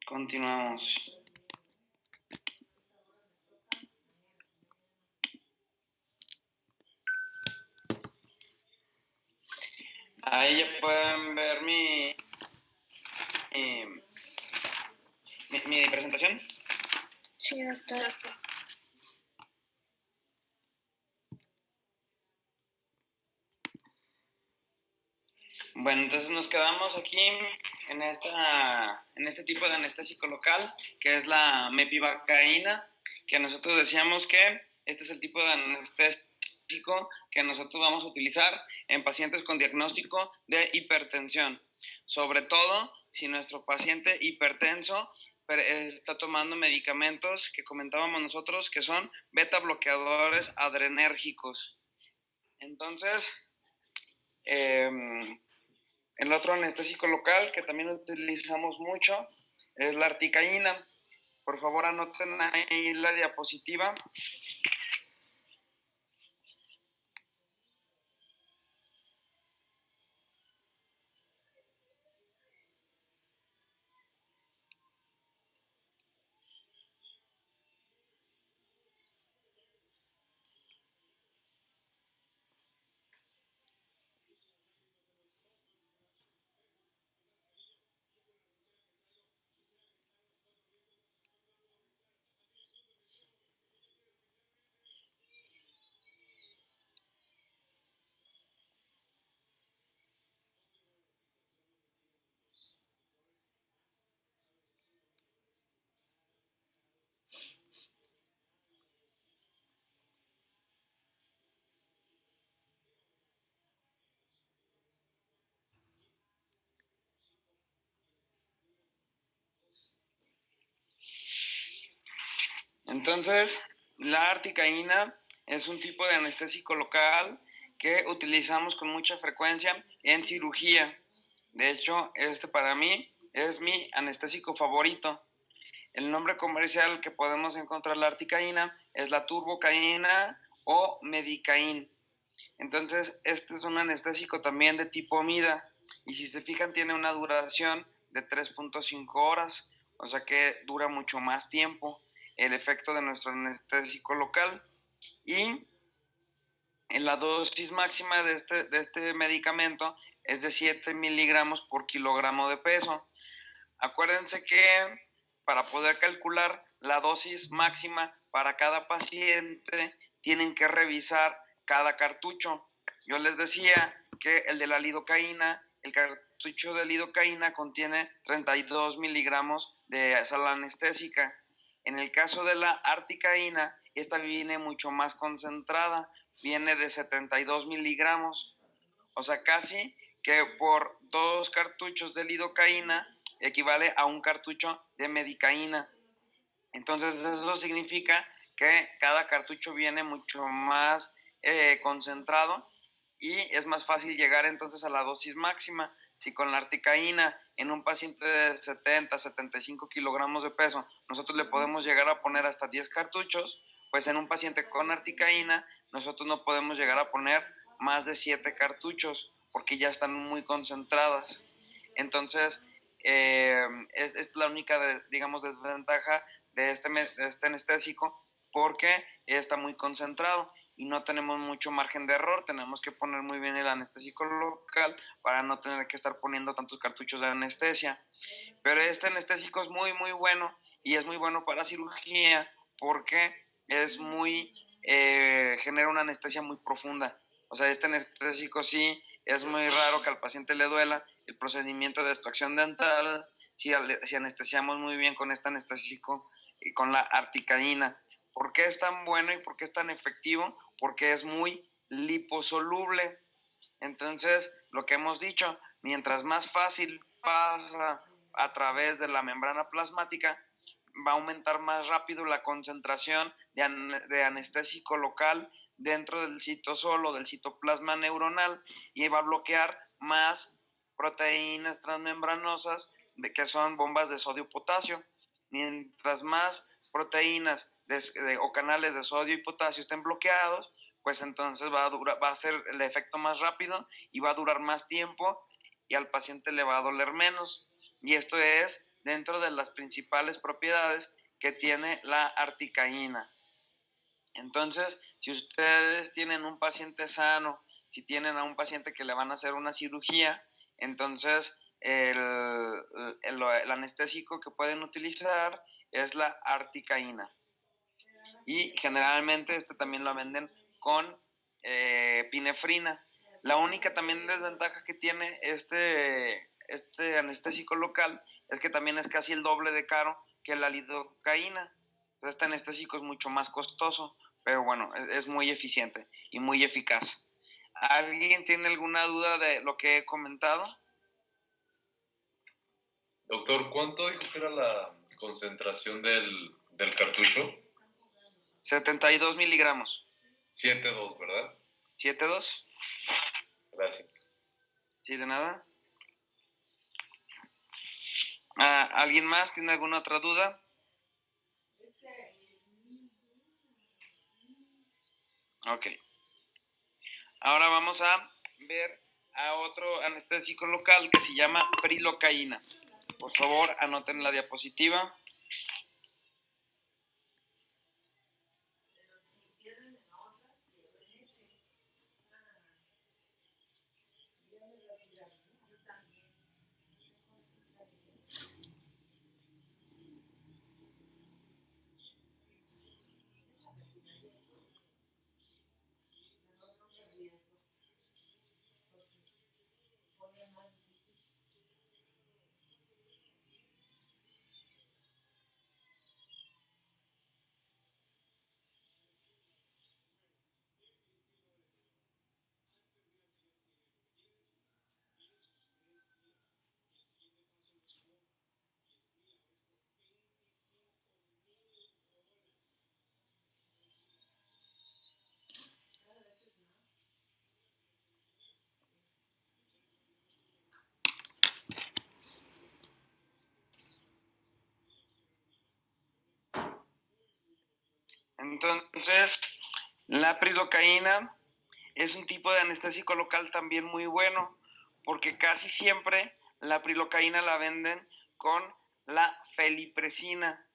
Continuamos. Ahí ya pueden ver mi presentación. Sí, ya está. Bueno, entonces nos quedamos aquí en este tipo de anestésico local, que es la mepivacaína, que nosotros decíamos que este es el tipo de anestésico que nosotros vamos a utilizar en pacientes con diagnóstico de hipertensión. Sobre todo si nuestro paciente hipertenso está tomando medicamentos que comentábamos nosotros que son beta bloqueadores adrenérgicos. Entonces, el otro anestésico local que también utilizamos mucho es la articaína. Por favor, anoten ahí la diapositiva. Entonces, la articaína es un tipo de anestésico local que utilizamos con mucha frecuencia en cirugía. De hecho, este para mí es mi anestésico favorito. El nombre comercial que podemos encontrar la articaína es la turbocaína o medicaín. Entonces, este es un anestésico también de tipo MIDA y si se fijan tiene una duración de 3.5 horas, o sea que dura mucho más tiempo el efecto de nuestro anestésico local. Y en la dosis máxima de este medicamento es de 7 miligramos por kilogramo de peso. Acuérdense que para poder calcular la dosis máxima para cada paciente tienen que revisar cada cartucho. Yo les decía que el de la lidocaína, el cartucho de lidocaína contiene 32 miligramos de sal anestésica. En el caso de la articaína, esta viene mucho más concentrada, viene de 72 miligramos. O sea, casi que por 2 cartuchos de lidocaína equivale a un cartucho de medicaína. Entonces eso significa que cada cartucho viene mucho más concentrado y es más fácil llegar entonces a la dosis máxima. Si con la articaína en un paciente de 70, 75 kilogramos de peso nosotros le podemos llegar a poner hasta 10 cartuchos, pues en un paciente con articaína nosotros no podemos llegar a poner más de 7 cartuchos porque ya están muy concentradas. Entonces, es la única, digamos, desventaja de este anestésico porque está muy concentrado y no tenemos mucho margen de error. Tenemos que poner muy bien el anestésico local para no tener que estar poniendo tantos cartuchos de anestesia. Pero este anestésico es muy, muy bueno y es muy bueno para cirugía porque es muy, genera una anestesia muy profunda. O sea, este anestésico sí es muy raro que al paciente le duela. El procedimiento de extracción dental, si anestesiamos muy bien con este anestésico y con la articaína. ¿Por qué es tan bueno y por qué es tan efectivo? Porque es muy liposoluble. Entonces, lo que hemos dicho, mientras más fácil pasa a través de la membrana plasmática, va a aumentar más rápido la concentración de anestésico local dentro del citosol o del citoplasma neuronal y va a bloquear más proteínas transmembranosas que son bombas de sodio-potasio. Mientras más proteínas o canales de sodio y potasio estén bloqueados, pues entonces va a ser el efecto más rápido y va a durar más tiempo y al paciente le va a doler menos. Y esto es dentro de las principales propiedades que tiene la articaína. Entonces, si ustedes tienen un paciente sano, si tienen a un paciente que le van a hacer una cirugía, entonces el anestésico que pueden utilizar es la articaína. Y generalmente también lo venden con epinefrina. La única también desventaja que tiene este anestésico local es que también es casi el doble de caro que la lidocaína. Entonces, este anestésico es mucho más costoso, pero bueno, es muy eficiente y muy eficaz. ¿Alguien tiene alguna duda de lo que he comentado? Doctor, ¿cuánto dijo que era la concentración del cartucho? 72 miligramos. 7.2, ¿verdad? 7.2. Gracias. Sí, de nada. ¿Alguien más tiene alguna otra duda? Ok. Ahora vamos a ver a otro anestésico local que se llama prilocaína. Por favor, anoten la diapositiva. Entonces, la prilocaína es un tipo de anestésico local también muy bueno, porque casi siempre la prilocaína la venden con la felipresina,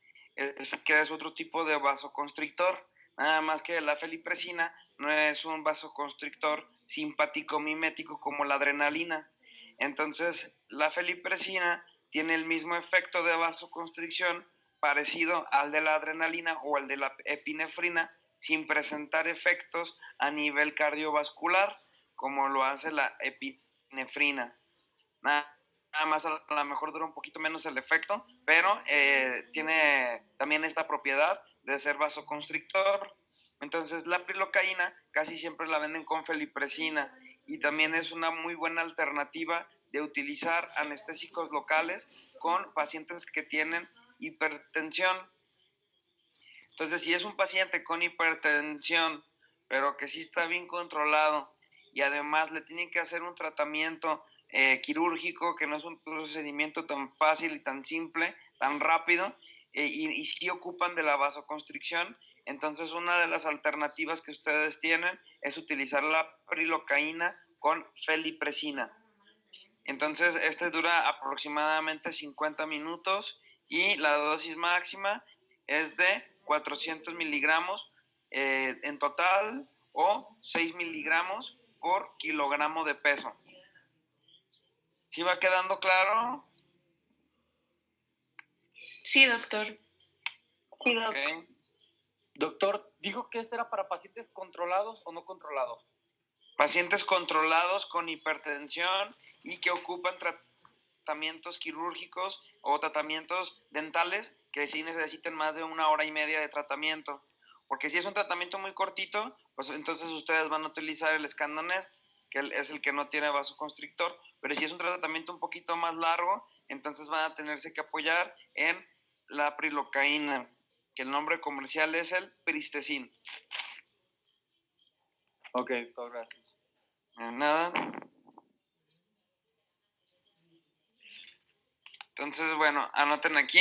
que es otro tipo de vasoconstrictor. Nada más que la felipresina no es un vasoconstrictor simpático mimético como la adrenalina. Entonces, la felipresina tiene el mismo efecto de vasoconstricción parecido al de la adrenalina o al de la epinefrina, sin presentar efectos a nivel cardiovascular, como lo hace la epinefrina. Nada más a lo mejor dura un poquito menos el efecto, pero tiene también esta propiedad de ser vasoconstrictor. Entonces, la prilocaína casi siempre la venden con felipresina y también es una muy buena alternativa de utilizar anestésicos locales con pacientes que tienen hipertensión. Entonces, si es un paciente con hipertensión, pero que sí está bien controlado y además le tienen que hacer un tratamiento quirúrgico, que no es un procedimiento tan fácil y tan simple, tan rápido, y sí ocupan de la vasoconstricción, entonces una de las alternativas que ustedes tienen es utilizar la prilocaína con felipresina. Entonces, dura aproximadamente 50 minutos y la dosis máxima es de 400 miligramos en total o 6 miligramos por kilogramo de peso. ¿Sí va quedando claro? Sí, doctor. Sí, okay. Doctor, ¿dijo que era para pacientes controlados o no controlados? Pacientes controlados con hipertensión y que ocupan tratamientos quirúrgicos o tratamientos dentales que sí necesiten más de 1 hora y media de tratamiento. Porque si es un tratamiento muy cortito, pues entonces ustedes van a utilizar el Scandanest, que es el que no tiene vasoconstrictor. Pero si es un tratamiento un poquito más largo, entonces van a tenerse que apoyar en la prilocaína, que el nombre comercial es el Pristezin. Ok, gracias. Nada. Entonces, bueno, anoten aquí.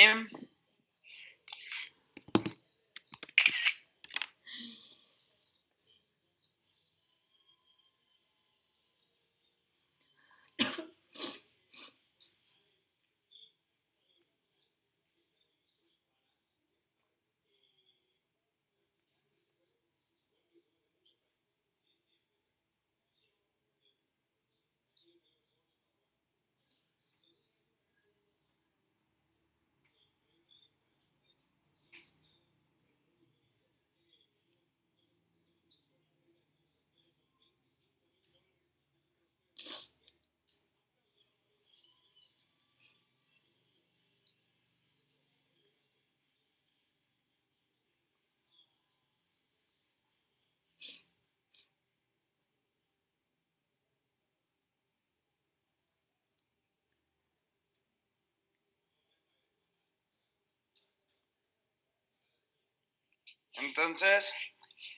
Entonces,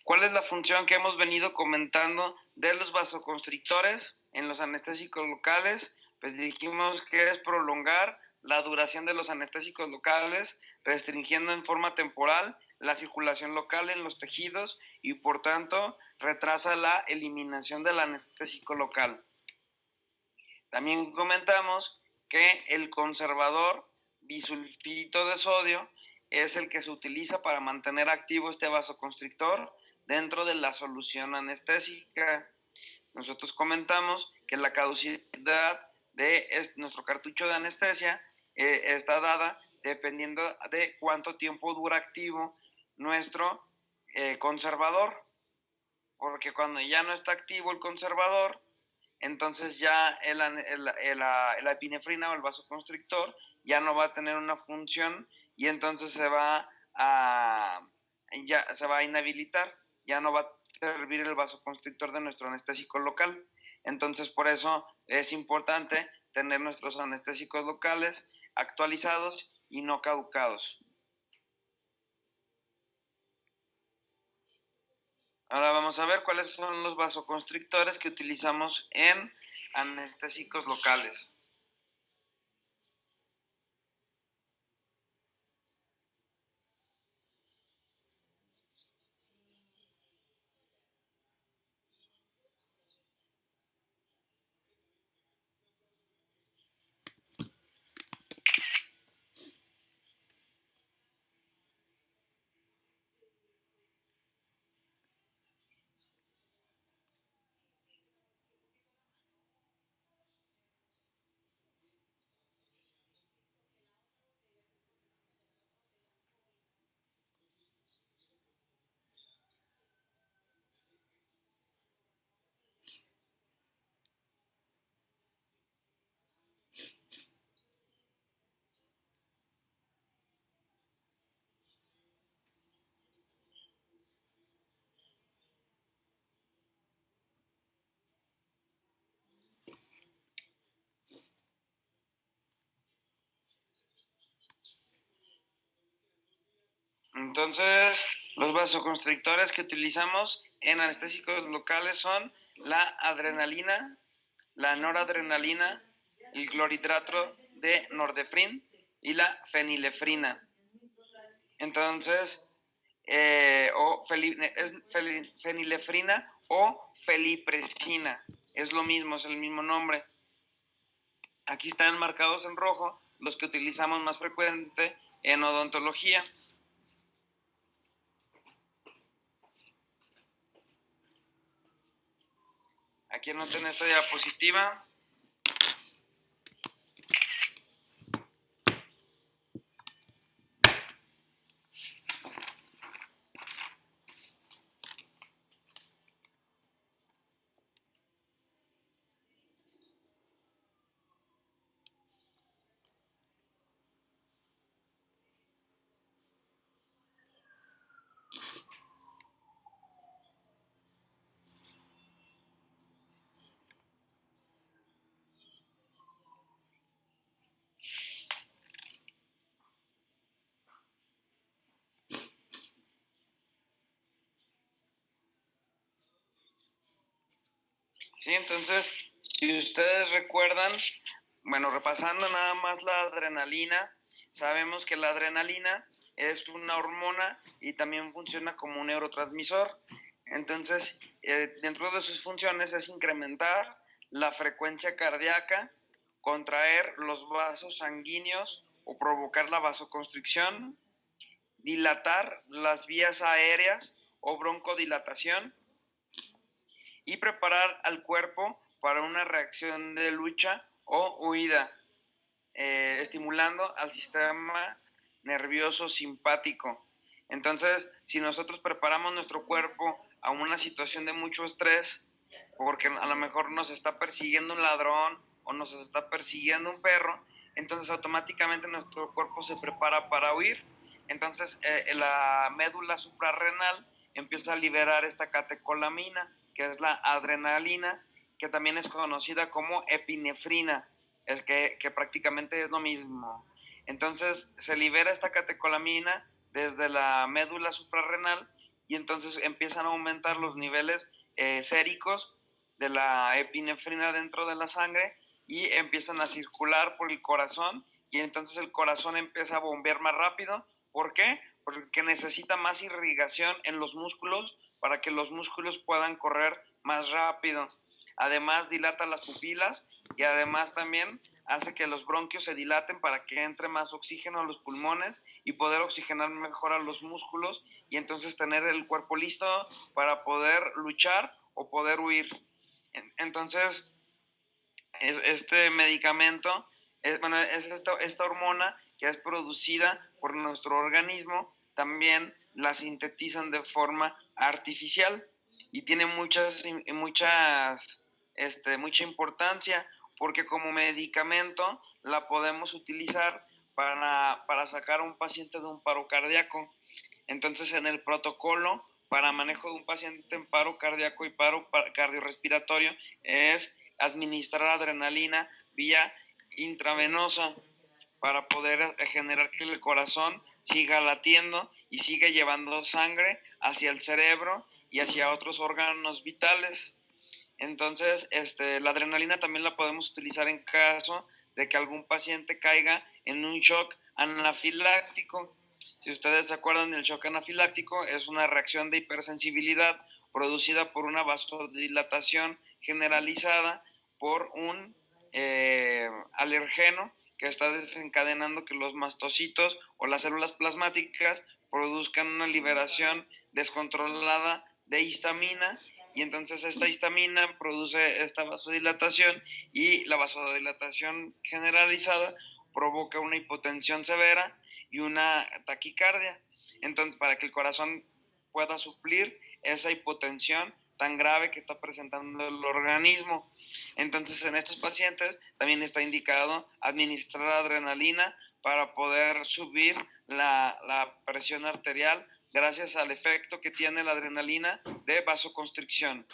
¿cuál es la función que hemos venido comentando de los vasoconstrictores en los anestésicos locales? Pues dijimos que es prolongar la duración de los anestésicos locales, restringiendo en forma temporal la circulación local en los tejidos y por tanto retrasa la eliminación del anestésico local. También comentamos que el conservador bisulfito de sodio es el que se utiliza para mantener activo este vasoconstrictor dentro de la solución anestésica. Nosotros comentamos que la caducidad de nuestro cartucho de anestesia está dada dependiendo de cuánto tiempo dura activo nuestro conservador, porque cuando ya no está activo el conservador, entonces ya la epinefrina o el vasoconstrictor ya no va a tener una función y entonces ya se va a inhabilitar, ya no va a servir el vasoconstrictor de nuestro anestésico local. Entonces por eso es importante tener nuestros anestésicos locales actualizados y no caducados. Ahora vamos a ver cuáles son los vasoconstrictores que utilizamos en anestésicos locales. Entonces, los vasoconstrictores que utilizamos en anestésicos locales son la adrenalina, la noradrenalina, el clorhidrato de nordefrin y la fenilefrina. Entonces, fenilefrina o felipresina, es lo mismo, es el mismo nombre. Aquí están marcados en rojo los que utilizamos más frecuente en odontología. Aquí anoten esta diapositiva. Sí, entonces, si ustedes recuerdan, bueno, repasando nada más la adrenalina, sabemos que la adrenalina es una hormona y también funciona como un neurotransmisor. Entonces, dentro de sus funciones es incrementar la frecuencia cardíaca, contraer los vasos sanguíneos o provocar la vasoconstricción, dilatar las vías aéreas o broncodilatación, y preparar al cuerpo para una reacción de lucha o huida, estimulando al sistema nervioso simpático. Entonces, si nosotros preparamos nuestro cuerpo a una situación de mucho estrés, porque a lo mejor nos está persiguiendo un ladrón o nos está persiguiendo un perro, entonces automáticamente nuestro cuerpo se prepara para huir. Entonces la médula suprarrenal empieza a liberar esta catecolamina, que es la adrenalina, que también es conocida como epinefrina, que prácticamente es lo mismo. Entonces se libera esta catecolamina desde la médula suprarrenal y entonces empiezan a aumentar los niveles séricos de la epinefrina dentro de la sangre y empiezan a circular por el corazón y entonces el corazón empieza a bombear más rápido. ¿Por qué? Porque necesita más irrigación en los músculos para que los músculos puedan correr más rápido. Además dilata las pupilas y además también hace que los bronquios se dilaten para que entre más oxígeno a los pulmones y poder oxigenar mejor a los músculos y entonces tener el cuerpo listo para poder luchar o poder huir. Entonces, este medicamento, es esta hormona que es producida por nuestro organismo, también la sintetizan de forma artificial y tiene mucha importancia porque como medicamento la podemos utilizar para sacar a un paciente de un paro cardíaco. Entonces, en el protocolo para manejo de un paciente en paro cardíaco y paro cardiorrespiratorio es administrar adrenalina vía intravenosa para poder generar que el corazón siga latiendo y siga llevando sangre hacia el cerebro y hacia otros órganos vitales. Entonces, la adrenalina también la podemos utilizar en caso de que algún paciente caiga en un shock anafiláctico. Si ustedes se acuerdan, el shock anafiláctico es una reacción de hipersensibilidad producida por una vasodilatación generalizada por un alergeno que está desencadenando que los mastocitos o las células plasmáticas produzcan una liberación descontrolada de histamina y entonces esta histamina produce esta vasodilatación y la vasodilatación generalizada provoca una hipotensión severa y una taquicardia. Entonces, para que el corazón pueda suplir esa hipotensión tan grave que está presentando el organismo. Entonces, en estos pacientes también está indicado administrar adrenalina para poder subir la presión arterial gracias al efecto que tiene la adrenalina de vasoconstricción.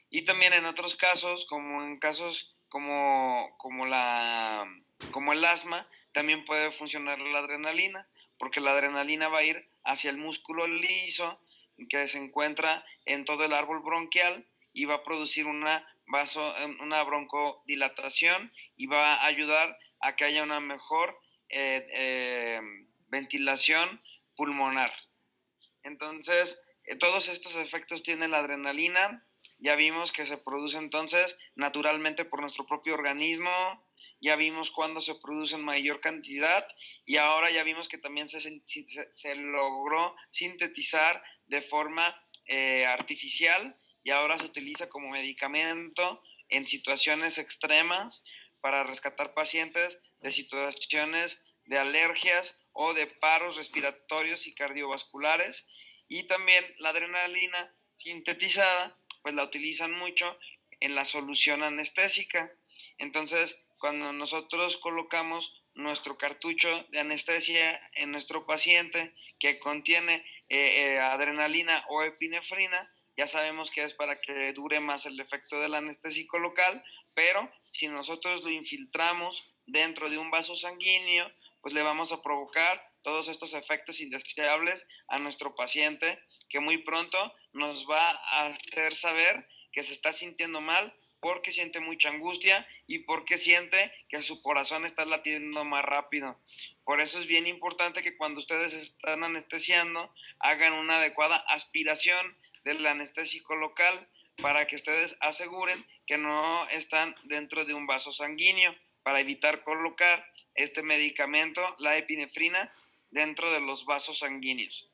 Y también en otros casos, como en casos como el asma, también puede funcionar la adrenalina, porque la adrenalina va a ir hacia el músculo liso que se encuentra en todo el árbol bronquial y va a producir una broncodilatación y va a ayudar a que haya una mejor ventilación pulmonar. Entonces, todos estos efectos tiene la adrenalina. Ya vimos que se produce entonces naturalmente por nuestro propio organismo, ya vimos cuándo se produce en mayor cantidad y ahora ya vimos que también se logró sintetizar de forma artificial y ahora se utiliza como medicamento en situaciones extremas para rescatar pacientes de situaciones de alergias o de paros respiratorios y cardiovasculares. Y también la adrenalina sintetizada pues la utilizan mucho en la solución anestésica. Entonces, cuando nosotros colocamos nuestro cartucho de anestesia en nuestro paciente que contiene adrenalina o epinefrina, ya sabemos que es para que dure más el efecto del anestésico local, pero si nosotros lo infiltramos dentro de un vaso sanguíneo, pues le vamos a provocar todos estos efectos indeseables a nuestro paciente que muy pronto nos va a hacer saber que se está sintiendo mal porque siente mucha angustia y porque siente que su corazón está latiendo más rápido. Por eso es bien importante que cuando ustedes están anestesiando hagan una adecuada aspiración del anestésico local para que ustedes aseguren que no están dentro de un vaso sanguíneo para evitar colocar este medicamento, la epinefrina, dentro de los vasos sanguíneos.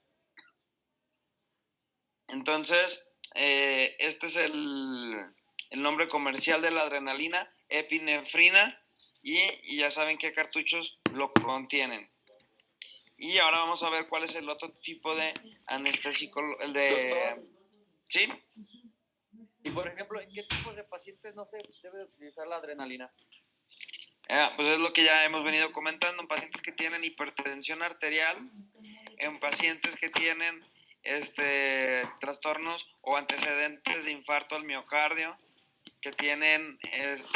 Entonces, este es el nombre comercial de la adrenalina, epinefrina, y ya saben qué cartuchos lo contienen. Y ahora vamos a ver cuál es el otro tipo de anestésico, el de... ¿Sí? Y por ejemplo, ¿en qué tipos de pacientes no se debe utilizar la adrenalina? Pues es lo que ya hemos venido comentando, en pacientes que tienen hipertensión arterial, en pacientes que tienen trastornos o antecedentes de infarto al miocardio, que tienen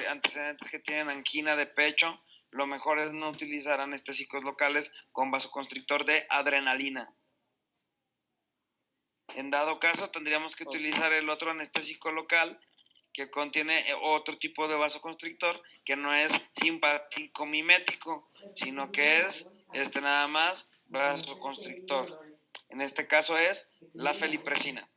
antecedentes que tienen angina de pecho, lo mejor es no utilizar anestésicos locales con vasoconstrictor de adrenalina. En dado caso, tendríamos que utilizar el otro anestésico local que contiene otro tipo de vasoconstrictor que no es simpático mimético, sino que es nada más vasoconstrictor. En este caso es la felipresina.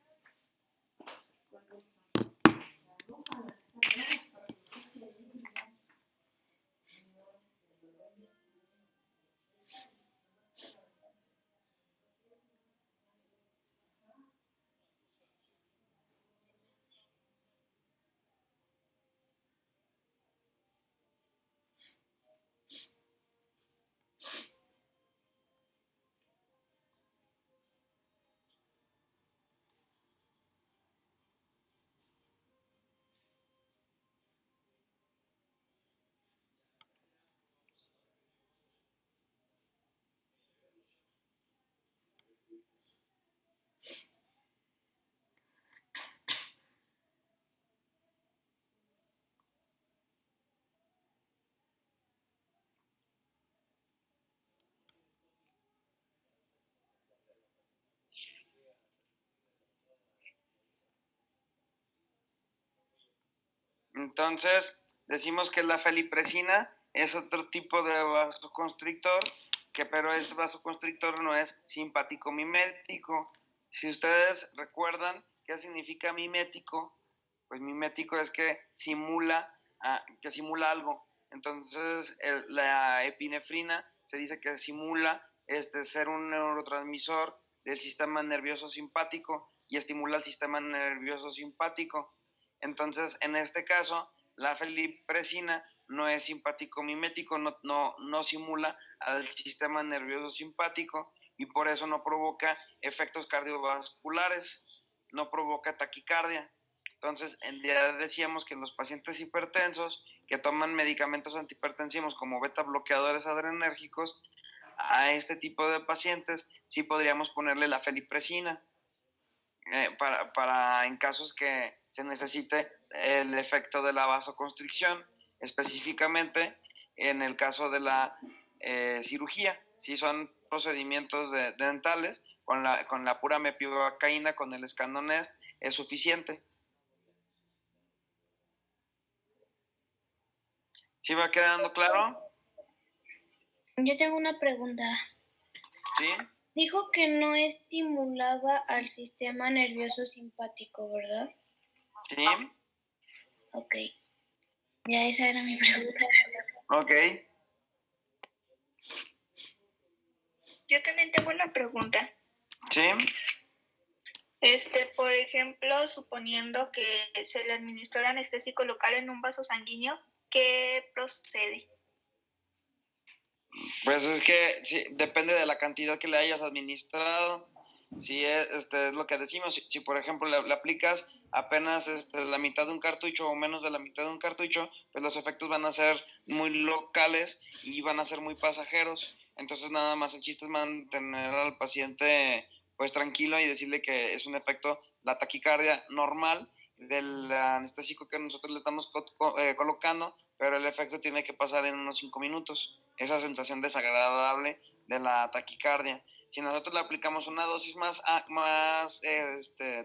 Entonces, decimos que la felipresina es otro tipo de vasoconstrictor, pero este vasoconstrictor no es simpático mimético. Si ustedes recuerdan qué significa mimético, pues mimético es que simula algo. Entonces, la epinefrina se dice que simula ser un neurotransmisor del sistema nervioso simpático y estimula el sistema nervioso simpático. Entonces, en este caso, la felipresina no es simpático mimético, no simula al sistema nervioso simpático y por eso no provoca efectos cardiovasculares, no provoca taquicardia. Entonces, ya decíamos que en los pacientes hipertensos que toman medicamentos antihipertensivos como beta bloqueadores adrenérgicos, a este tipo de pacientes sí podríamos ponerle la felipresina. Para en casos que se necesite el efecto de la vasoconstricción, específicamente en el caso de la cirugía. Si son procedimientos dentales, con la pura mepivacaína, con el Escandonest, es suficiente. ¿Sí va quedando claro? Yo tengo una pregunta. ¿Sí? Dijo que no estimulaba al sistema nervioso simpático, ¿verdad? Sí. Ok. Ya esa era mi pregunta. Ok. Yo también tengo una pregunta. Sí. Por ejemplo, suponiendo que se le administró el anestésico local en un vaso sanguíneo, ¿qué procede? Pues es que sí, depende de la cantidad que le hayas administrado. Si es lo que decimos, si por ejemplo le aplicas apenas la mitad de un cartucho o menos de la mitad de un cartucho, pues los efectos van a ser muy locales y van a ser muy pasajeros. Entonces nada más el chiste es mantener al paciente pues tranquilo y decirle que es un efecto, la taquicardia normal del anestésico que nosotros le estamos colocando, pero el efecto tiene que pasar en unos 5 minutos. Esa sensación desagradable de la taquicardia. Si nosotros le aplicamos una dosis más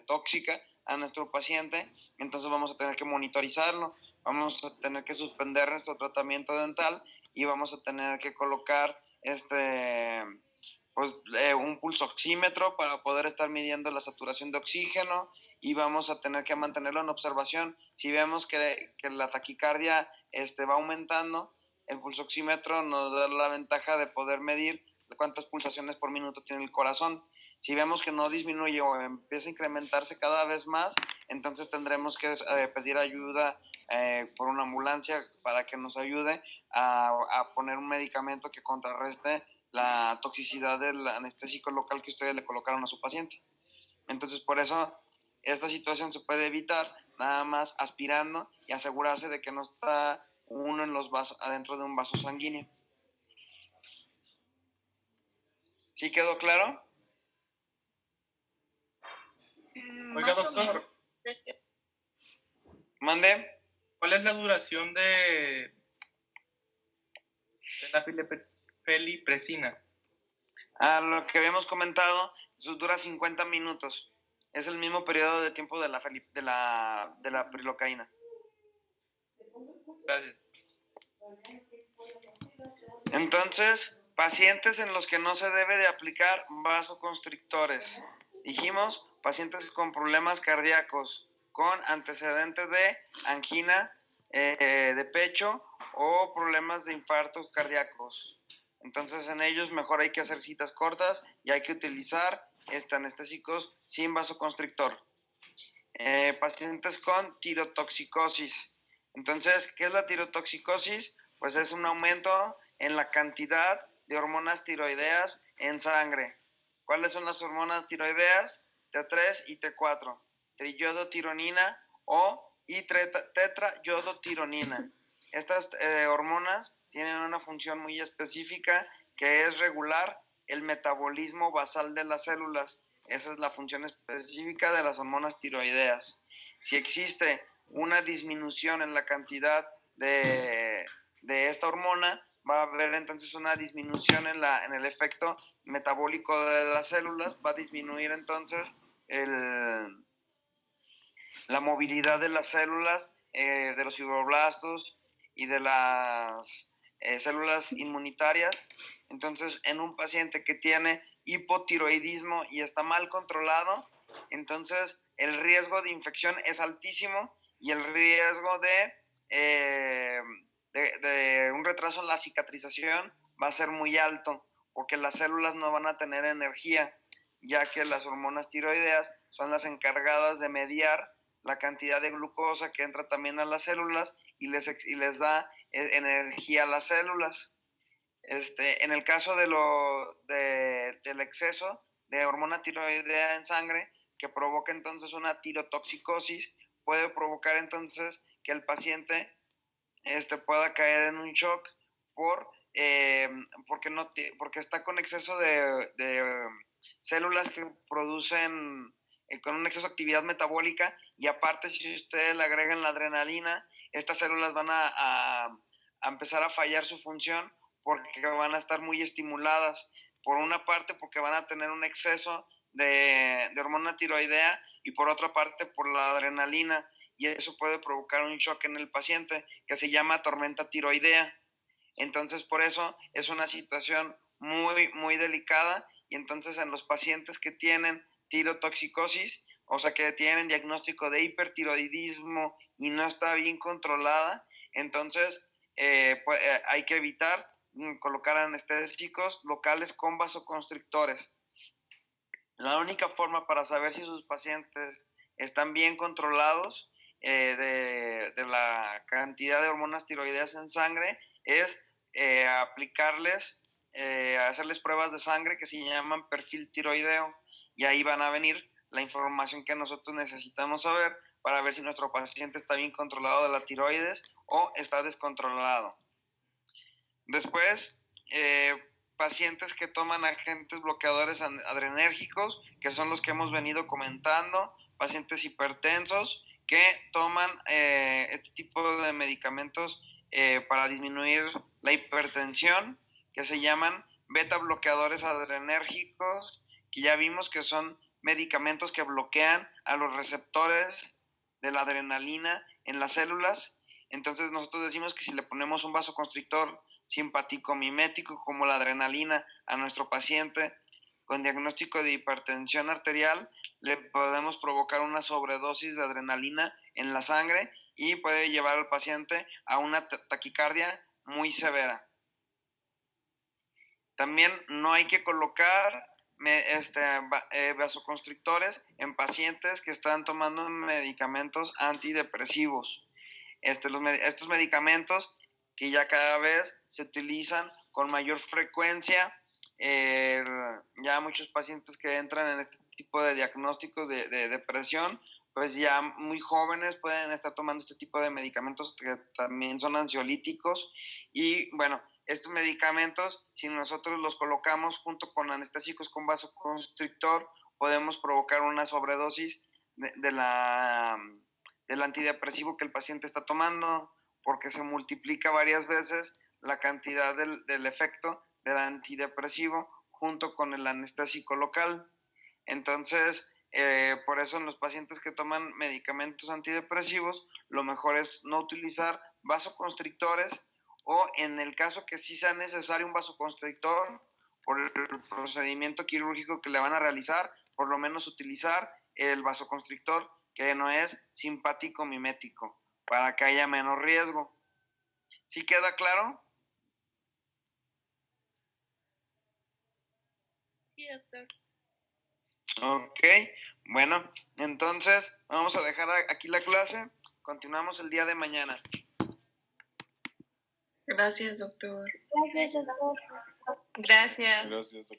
tóxica a nuestro paciente, entonces vamos a tener que monitorizarlo, vamos a tener que suspender nuestro tratamiento dental y vamos a tener que colocar un pulsoxímetro para poder estar midiendo la saturación de oxígeno y vamos a tener que mantenerlo en observación. Si vemos que la taquicardia va aumentando, el pulsoxímetro nos da la ventaja de poder medir cuántas pulsaciones por minuto tiene el corazón. Si vemos que no disminuye o empieza a incrementarse cada vez más, entonces tendremos que pedir ayuda por una ambulancia para que nos ayude a poner un medicamento que contrarreste la toxicidad del anestésico local que ustedes le colocaron a su paciente. Entonces, por eso esta situación se puede evitar nada más aspirando y asegurarse de que no está uno en los vasos, adentro de un vaso sanguíneo. ¿Sí quedó claro? Oiga, doctor. ¿Mande? ¿Cuál es la duración de la felipresina. A lo que habíamos comentado, eso dura 50 minutos. Es el mismo periodo de tiempo de la prilocaína. Gracias. Entonces, pacientes en los que no se debe de aplicar vasoconstrictores. Dijimos, pacientes con problemas cardíacos, con antecedentes de angina de pecho o problemas de infartos cardíacos. Entonces, en ellos mejor hay que hacer citas cortas y hay que utilizar anestésicos sin vasoconstrictor. Pacientes con tirotoxicosis. Entonces, ¿qué es la tirotoxicosis? Pues es un aumento en la cantidad de hormonas tiroideas en sangre. ¿Cuáles son las hormonas tiroideas? T3 y T4, triiodotironina y tetrayodotironina. Estas hormonas tienen una función muy específica que es regular el metabolismo basal de las células. Esa es la función específica de las hormonas tiroideas. Si existe una disminución en la cantidad de esta hormona, va a haber entonces una disminución en el efecto metabólico de las células, va a disminuir entonces la movilidad de las células, de los fibroblastos y de las células inmunitarias. Entonces, en un paciente que tiene hipotiroidismo y está mal controlado, entonces el riesgo de infección es altísimo y el riesgo de un retraso en la cicatrización va a ser muy alto, porque las células no van a tener energía, ya que las hormonas tiroideas son las encargadas de mediar la cantidad de glucosa que entra también a las células y les da energía a las células. En el caso del exceso de hormona tiroidea en sangre, que provoca entonces una tirotoxicosis, puede provocar entonces que el paciente pueda caer en un shock porque está con exceso de células que producen con un exceso de actividad metabólica, y aparte si ustedes le agregan la adrenalina, estas células van a empezar a fallar su función porque van a estar muy estimuladas. Por una parte porque van a tener un exceso de hormona tiroidea y por otra parte por la adrenalina, y eso puede provocar un shock en el paciente que se llama tormenta tiroidea. Entonces, por eso es una situación muy, muy delicada, y entonces en los pacientes que tienen tirotoxicosis, o sea, que tienen diagnóstico de hipertiroidismo y no está bien controlada, entonces hay que evitar colocar anestésicos locales con vasoconstrictores. La única forma para saber si sus pacientes están bien controlados de la cantidad de hormonas tiroideas en sangre es hacerles pruebas de sangre que se llaman perfil tiroideo, y ahí van a venir la información que nosotros necesitamos saber para ver si nuestro paciente está bien controlado de la tiroides o está descontrolado. Después, pacientes que toman agentes bloqueadores adrenérgicos, que son los que hemos venido comentando, pacientes hipertensos que toman este tipo de medicamentos para disminuir la hipertensión, que se llaman beta bloqueadores adrenérgicos, que ya vimos que son medicamentos que bloquean a los receptores de la adrenalina en las células. Entonces nosotros decimos que si le ponemos un vasoconstrictor simpático mimético como la adrenalina a nuestro paciente con diagnóstico de hipertensión arterial, le podemos provocar una sobredosis de adrenalina en la sangre y puede llevar al paciente a una taquicardia muy severa. También no hay que colocar vasoconstrictores en pacientes que están tomando medicamentos antidepresivos. Estos medicamentos que ya cada vez se utilizan con mayor frecuencia, ya muchos pacientes que entran en este tipo de diagnósticos de depresión, pues ya muy jóvenes pueden estar tomando este tipo de medicamentos que también son ansiolíticos. Y bueno, estos medicamentos, si nosotros los colocamos junto con anestésicos con vasoconstrictor, podemos provocar una sobredosis del antidepresivo que el paciente está tomando, porque se multiplica varias veces la cantidad del efecto del antidepresivo junto con el anestésico local. Entonces, por eso en los pacientes que toman medicamentos antidepresivos, lo mejor es no utilizar vasoconstrictores, o en el caso que sí sea necesario un vasoconstrictor por el procedimiento quirúrgico que le van a realizar, por lo menos utilizar el vasoconstrictor que no es simpático mimético, para que haya menos riesgo. ¿Sí queda claro? Sí, doctor. Ok, bueno, entonces vamos a dejar aquí la clase. Continuamos el día de mañana. Gracias, doctor. Gracias, doctor. Gracias. Gracias, doctor.